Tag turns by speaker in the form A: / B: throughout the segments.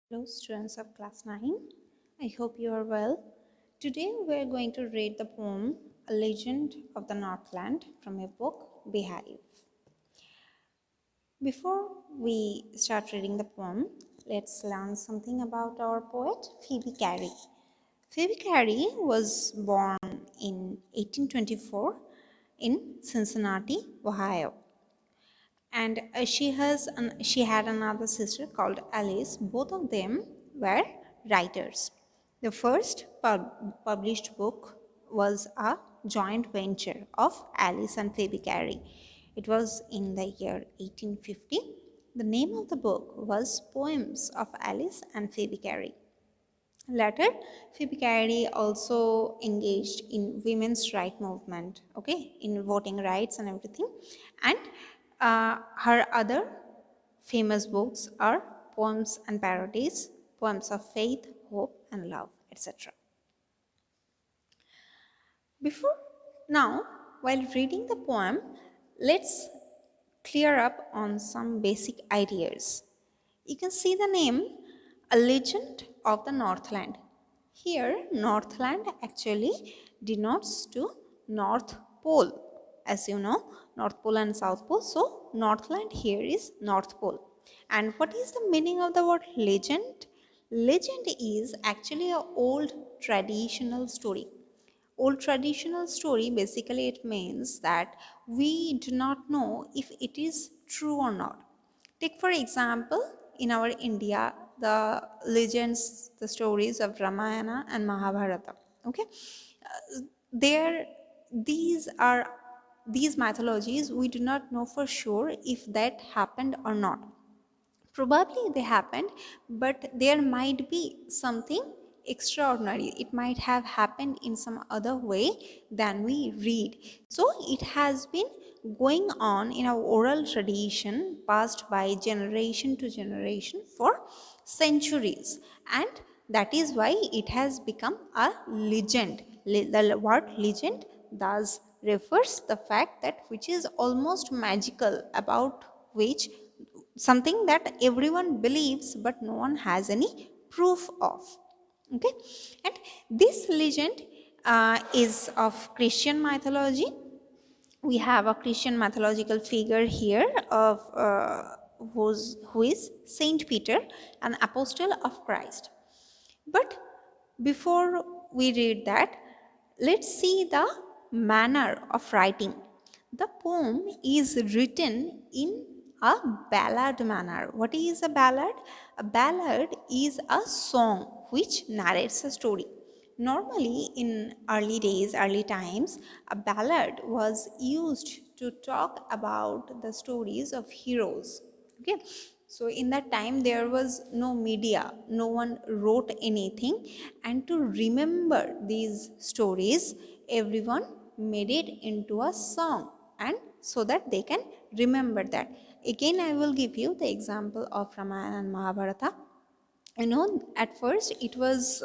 A: Hello, students of class 9. I hope you are well. Today we are going to read the poem A Legend of the Northland from a book, Beehive. Before we start reading the poem, let's learn something about our poet, Phoebe Cary. Phoebe Cary was born in 1824 in Cincinnati, Ohio, and she had another sister called Alice. Both of them were writers. The first published book was a joint venture of Alice and Phoebe Cary. It was in the year 1850. The name of the book was Poems of Alice and Phoebe Cary. Later, Phoebe Cary also engaged in women's right movement, okay, in voting rights and everything. And her other famous books are poems and parodies, poems of faith, hope, and love, etc. Before now, while reading the poem, let's clear up on some basic ideas. You can see the name A Legend of the Northland. Here, Northland actually denotes to North Pole. As you know, North Pole and South Pole. So, Northland here is North Pole. And what is the meaning of the word legend? Legend is actually an old traditional story. Old traditional story, basically it means that we do not know if it is true or not. Take for example, in our India, the legends, the stories of Ramayana and Mahabharata. Okay, there these are these mythologies, we do not know for sure if that happened or not. Probably they happened, but there might be something extraordinary. It might have happened in some other way than we read. So it has been going on in our oral tradition, passed by generation to generation for centuries, and that is why it has become a legend. The word legend thus refers the fact that which is almost magical, about which something that everyone believes but no one has any proof of. Okay, and this legend is of Christian mythology. We have a Christian mythological figure here of who is Saint Peter, an apostle of Christ. But before we read that, let's see the manner of writing. The poem is written in a ballad manner. What is a ballad? A ballad is a song which narrates a story. Normally, in early days, early times, a ballad was used to talk about the stories of heroes. Okay, so in that time there was no media, no one wrote anything, and to remember these stories, everyone made it into a song, and so that they can remember that. Again, I will give you the example of Ramayana and Mahabharata. At first it was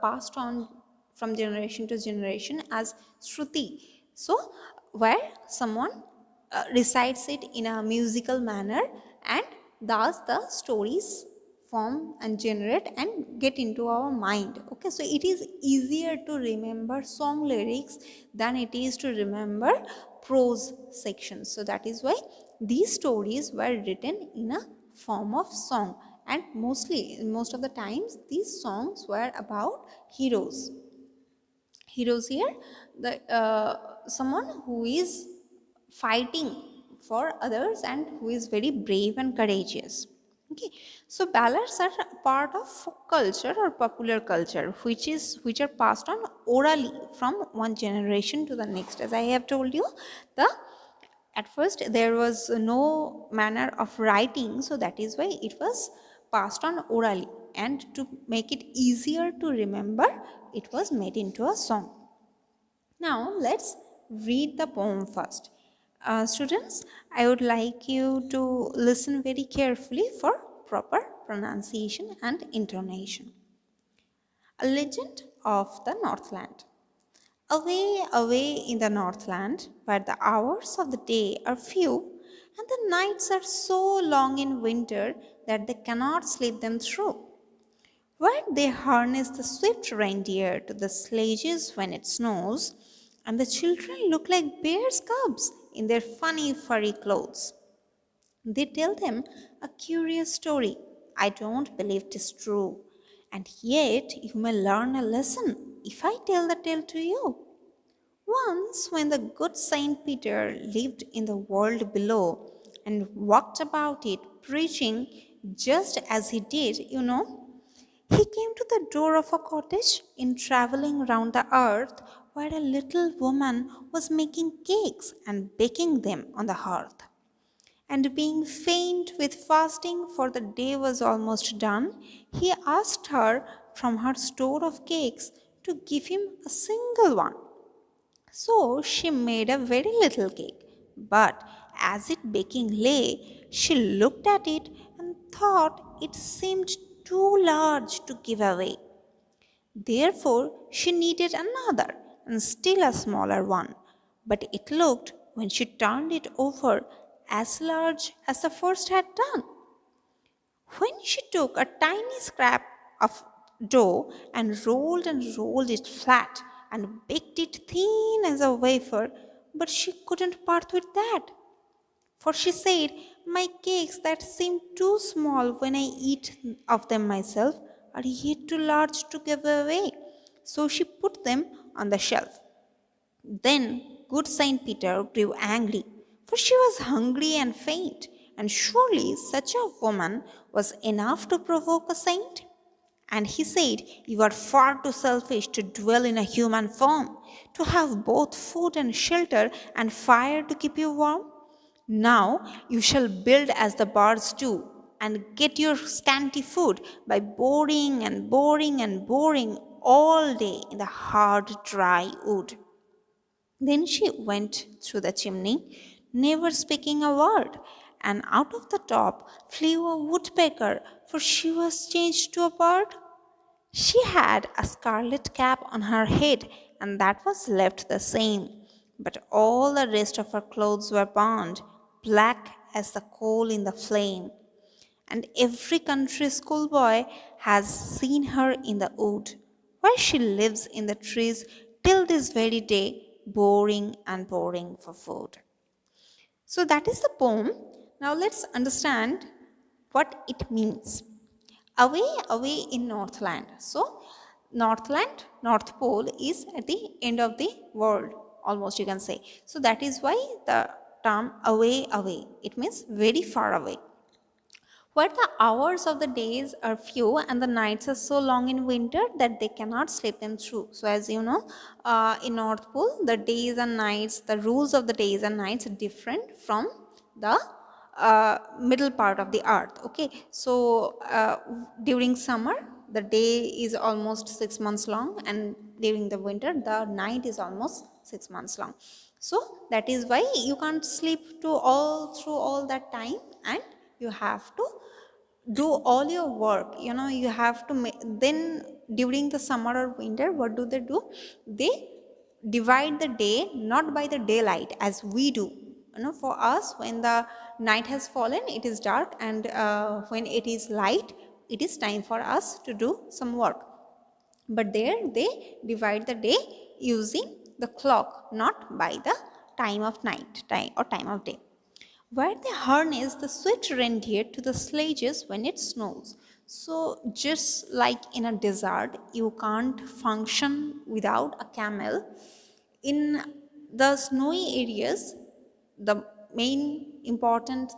A: passed on from generation to generation as Shruti. So where someone recites it in a musical manner, and thus the stories form and generate and get into our mind. Okay, so it is easier to remember song lyrics than it is to remember prose sections. So that is why these stories were written in a form of song, and most of the times these songs were about heroes here, the someone who is fighting for others and who is very brave and courageous. Okay, so ballads are a part of folk culture or popular culture, which are passed on orally from one generation to the next. As I have told you, the at first there was no manner of writing, so that is why it was passed on orally, and to make it easier to remember, it was made into a song. Now let's read the poem first. Students, I would like you to listen very carefully for proper pronunciation and intonation. A legend of the Northland. Away, away in the Northland, where the hours of the day are few and the nights are so long in winter that they cannot sleep them through, where they harness the swift reindeer to the sledges when it snows, and the children look like bears' cubs in their funny furry clothes. They tell them a curious story. I don't believe it is true. And yet you may learn a lesson if I tell the tale to you. Once, when the good Saint Peter lived in the world below and walked about it preaching just as he did, he came to the door of a cottage in traveling round the earth where a little woman was making cakes and baking them on the hearth. And being faint with fasting, for the day was almost done, he asked her from her store of cakes to give him a single one. So she made a very little cake, but as it baking lay, she looked at it and thought it seemed too large to give away. Therefore, she needed another and still a smaller one. But it looked, when she turned it over, as large as the first had done. When she took a tiny scrap of dough and rolled it flat and baked it thin as a wafer, but she couldn't part with that. For she said, my cakes that seem too small when I eat of them myself are yet too large to give away. So she put them on the shelf. Then good Saint Peter grew angry, for she was hungry and faint, and surely such a woman was enough to provoke a saint. And he said, you are far too selfish to dwell in a human form, to have both food and shelter and fire to keep you warm. Now you shall build as the birds do, and get your scanty food by boring and boring and boring all day in the hard, dry wood. Then she went through the chimney, never speaking a word, and out of the top flew a woodpecker, for she was changed to a bird. She had a scarlet cap on her head, and that was left the same. But all the rest of her clothes were burned, black as the coal in the flame. And every country schoolboy has seen her in the wood, where she lives in the trees till this very day, boring and boring for food. So that is the poem. Now let's understand what it means. Away, away in Northland. So, Northland, North Pole is at the end of the world, almost you can say. So, that is why the term away, away. It means very far away, where the hours of the days are few and the nights are so long in winter that they cannot sleep them through. So, as you know, in North Pole, the days and nights, the rules of the days and nights are different from the middle part of the earth. Okay, so during summer, the day is almost 6 months long, and during the winter, the night is almost 6 months long. So, that is why you can't sleep to all through all that time, and you have to do all your work. You have to then during the summer or winter, what do? They divide the day not by the daylight as we do. For us, when the night has fallen, it is dark, and when it is light, it is time for us to do some work. But there they divide the day using the clock, not by the time of night time or time of day, where they harness the swift reindeer to the sledges when it snows. So, just like in a desert, you can't function without a camel. In the snowy areas, the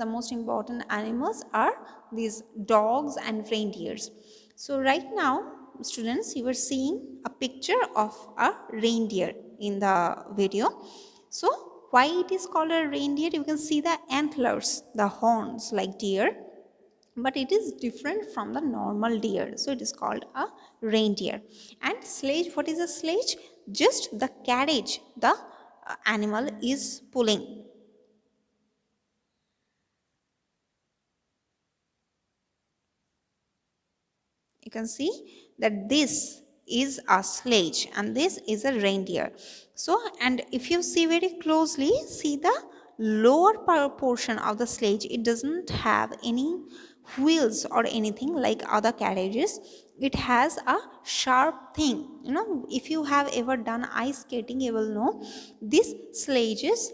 A: most important animals are these dogs and reindeers. So, right now, students, you are seeing a picture of a reindeer in the video. So, why it is called a reindeer? You can see the antlers, the horns like deer, but it is different from the normal deer. So, it is called a reindeer. And sledge, what is a sledge? Just the carriage the animal is pulling. You can see that this is a sledge and this is a reindeer. So, and if you see very closely, see the lower portion of the sledge, it doesn't have any wheels or anything like other carriages. It has a sharp thing. If you have ever done ice skating, you will know this sledges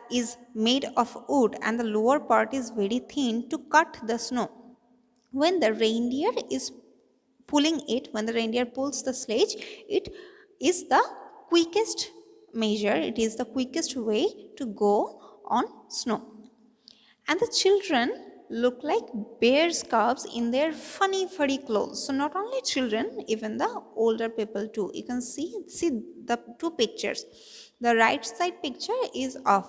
A: is made of wood, and the lower part is very thin to cut the snow. When the reindeer is pulling it, when the reindeer pulls the sledge, it is the quickest measure, it is the quickest way to go on snow. And the children look like bears cubs in their funny furry clothes. So not only children, even the older people too. You can see the two pictures. The right side picture is of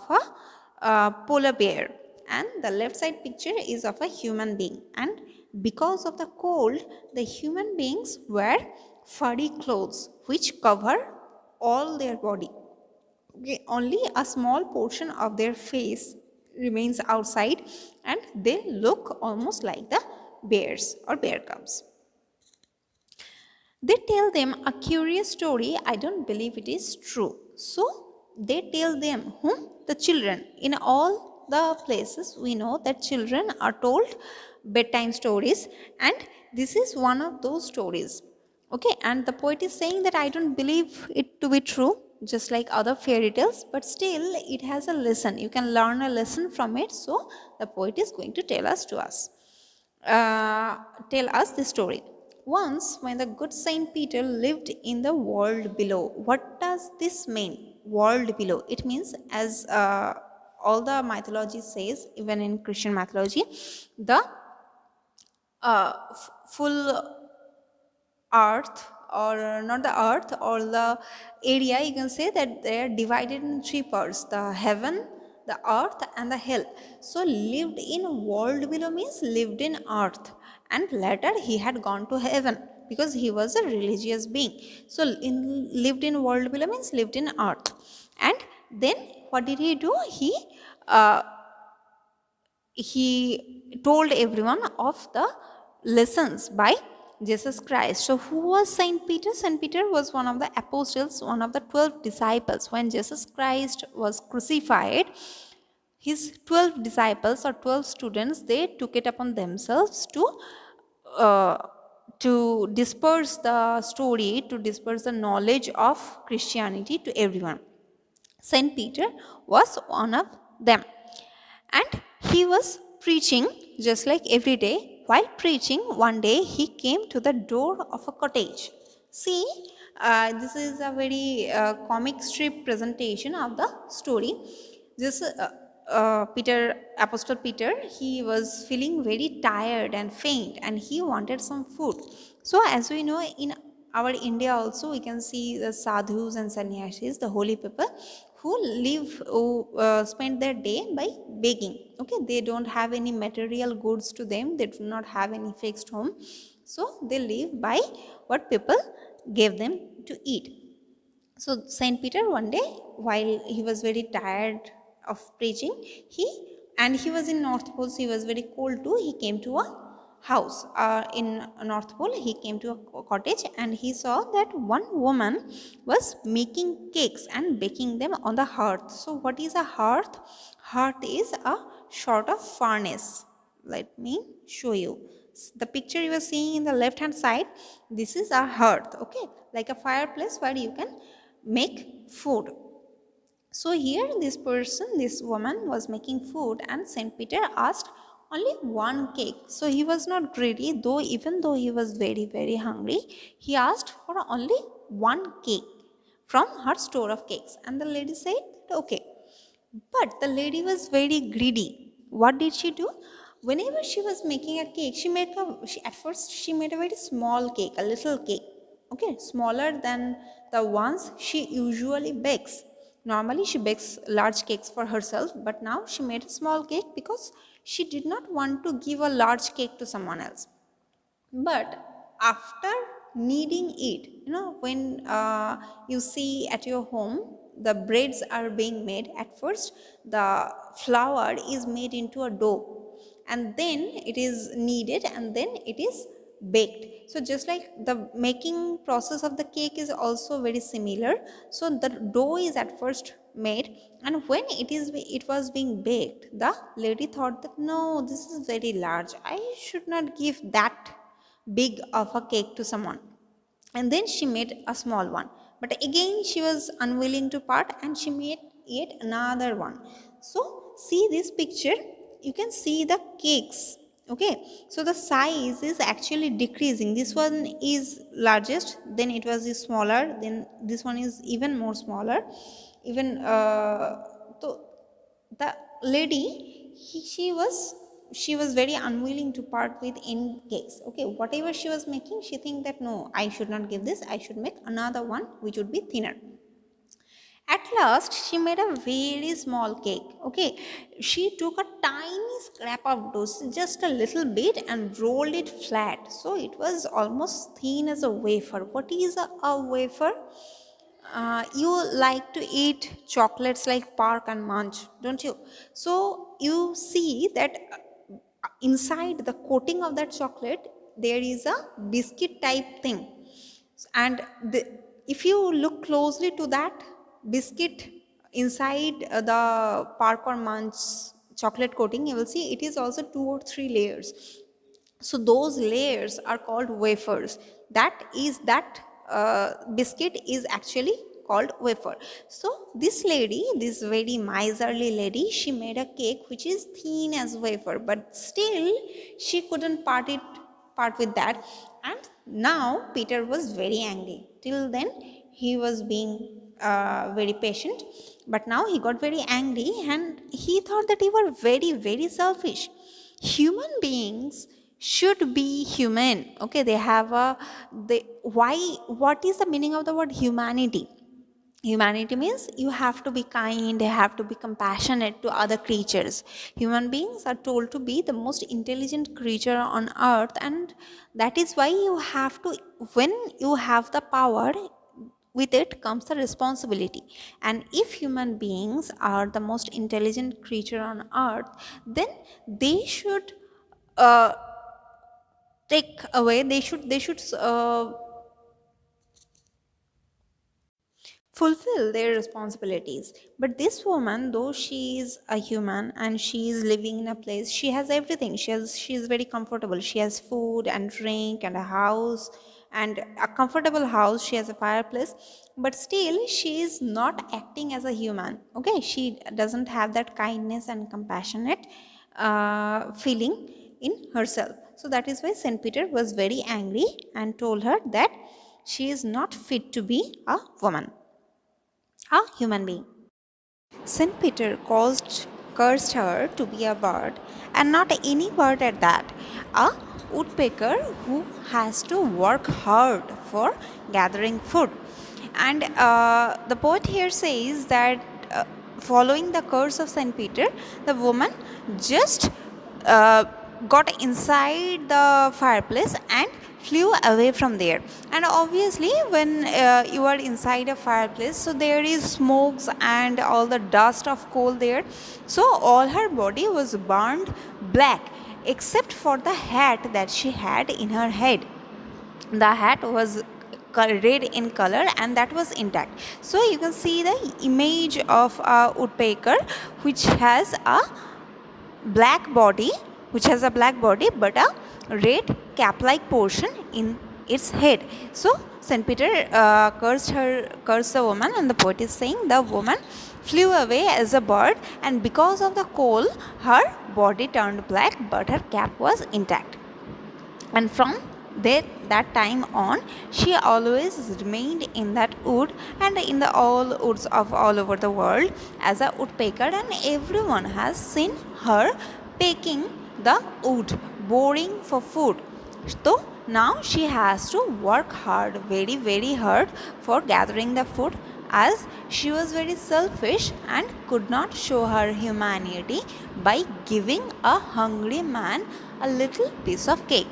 A: a polar bear, and the left side picture is of a human being. And because of the cold, the human beings wear furry clothes which cover all their body. Okay, only a small portion of their face remains outside, and they look almost like the bears or bear cubs. They tell them a curious story. I don't believe it is true. So they tell them, whom? The children. In all the places, we know that children are told bedtime stories, and this is one of those stories. Okay, and the poet is saying that I don't believe it to be true, just like other fairy tales, but still it has a lesson. You can learn a lesson from it. So the poet is going to uh, tell us the story. Once, when the good Saint Peter lived in the world below. What does this mean? World below. It means, as all the mythology says, even in Christian mythology, the full earth, or not the earth, or the area, you can say that they are divided in three parts: the heaven, the earth, and the hell. So lived in world below means lived in earth, and later he had gone to heaven because he was a religious being. So lived in world below means lived in earth. And then what did he do? Uh, he told everyone of the lessons by Jesus Christ. So, who was Saint Peter? Saint Peter was one of the apostles, one of the 12 disciples. When Jesus Christ was crucified, his 12 disciples or 12 students, they took it upon themselves uh, to disperse the story, to disperse the knowledge of Christianity to everyone. Saint Peter was one of them, and he was preaching just like every day. While preaching, one day he came to the door of a cottage. See, this is a very comic strip presentation of the story. This Peter, Apostle Peter, he was feeling very tired and faint, and he wanted some food. So, as we know, in our India also, we can see the sadhus and sannyasis, the holy people, who spend their day by begging. Okay, they don't have any material goods to them, they do not have any fixed home, so they live by what people gave them to eat. So Saint Peter, one day, while he was very tired of preaching, he was in North Pole, so he was very cold too. He came to a house in North Pole. He came to a cottage, and he saw that one woman was making cakes and baking them on the hearth. So what is a hearth? Hearth is a sort of furnace. Let me show you. The picture you are seeing in the left hand side, this is a hearth, okay, like a fireplace where you can make food. So here this woman was making food, and Saint Peter asked only one cake. So he was not greedy, though even though he was very very hungry, he asked for only one cake from her store of cakes, and the lady said okay. But the lady was very greedy. What did she do? Whenever she was making a cake, at first she made a very small cake, a little cake. Okay, smaller than the ones she usually bakes. Normally she bakes large cakes for herself, but now she made a small cake because she did not want to give a large cake to someone else. But after kneading it, when you see at your home the breads are being made, at first the flour is made into a dough, and then it is kneaded, and then it is baked. So just like the making process of the cake is also very similar. So the dough is at first made, and when it was being baked, the lady thought that no, this is very large, I should not give that big of a cake to someone, and then she made a small one, but again she was unwilling to part and she made yet another one. So see this picture, you can see the cakes. Okay, so the size is actually decreasing. This one is largest, then it was smaller, then this one is even more smaller, even so the lady, she was very unwilling to part with any cakes. Okay, whatever she was making, she think that no, I should not give this, I should make another one which would be thinner. At last she made a very small cake. Okay, she took a tiny scrap of dough, just a little bit, and rolled it flat, so it was almost thin as a wafer. What is a wafer? You like to eat chocolates like Park and Munch, don't you? So you see that inside the coating of that chocolate, there is a biscuit type thing, and if you look closely to that biscuit inside the Park or Munch chocolate coating, you will see it is also 2 or 3 layers. So those layers are called wafers. That biscuit is actually called wafer. So this lady, this very miserly lady, she made a cake which is thin as wafer, but still she couldn't part with that. And now Peter was very angry. Till then he was being very patient, but now he got very angry and he thought that you were very, very selfish. Human beings should be human. Okay, they have a they why what is the meaning of the word humanity? Humanity means you have to be kind, you have to be compassionate to other creatures. Human beings are told to be the most intelligent creature on earth, and that is why you have to, when you have the power, with it comes the responsibility. And if human beings are the most intelligent creature on earth, then they should uh, take away, they should fulfill their responsibilities. But this woman, though she is a human and she is living in a place, she has everything. She is very comfortable. She has food and drink and a house, and a comfortable house. She has a fireplace, but still she is not acting as a human. Okay, she doesn't have that kindness and compassionate feeling in herself. So that is why Saint Peter was very angry and told her that she is not fit to be a woman, a human being. St. Peter cursed her to be a bird, and not any bird at that, a woodpecker who has to work hard for gathering food. And the poet here says that following the curse of St. Peter, the woman just uh, got inside the fireplace and flew away from there. And obviously when you are inside a fireplace, so there is smokes and all the dust of coal there, so all her body was burned black except for the hat that she had in her head. The hat was red in color and that was intact. So you can see the image of a woodpecker which has a black body, but a red cap like portion in its head. So St. Peter cursed the woman, and the poet is saying the woman flew away as a bird, and because of the coal her body turned black but her cap was intact. And from that time on, she always remained in that wood and in the all woods of all over the world as a woodpecker, and everyone has seen her pecking the wood, boring for food. So now she has to work hard, very, very hard, for gathering the food, as she was very selfish and could not show her humanity by giving a hungry man a little piece of cake.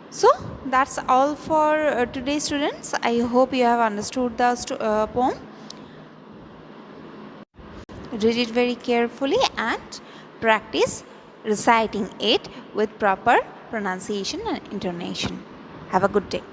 A: So that's all for today, students. I hope you have understood the poem. Read it very carefully and practice reciting it with proper pronunciation and intonation. Have a good day.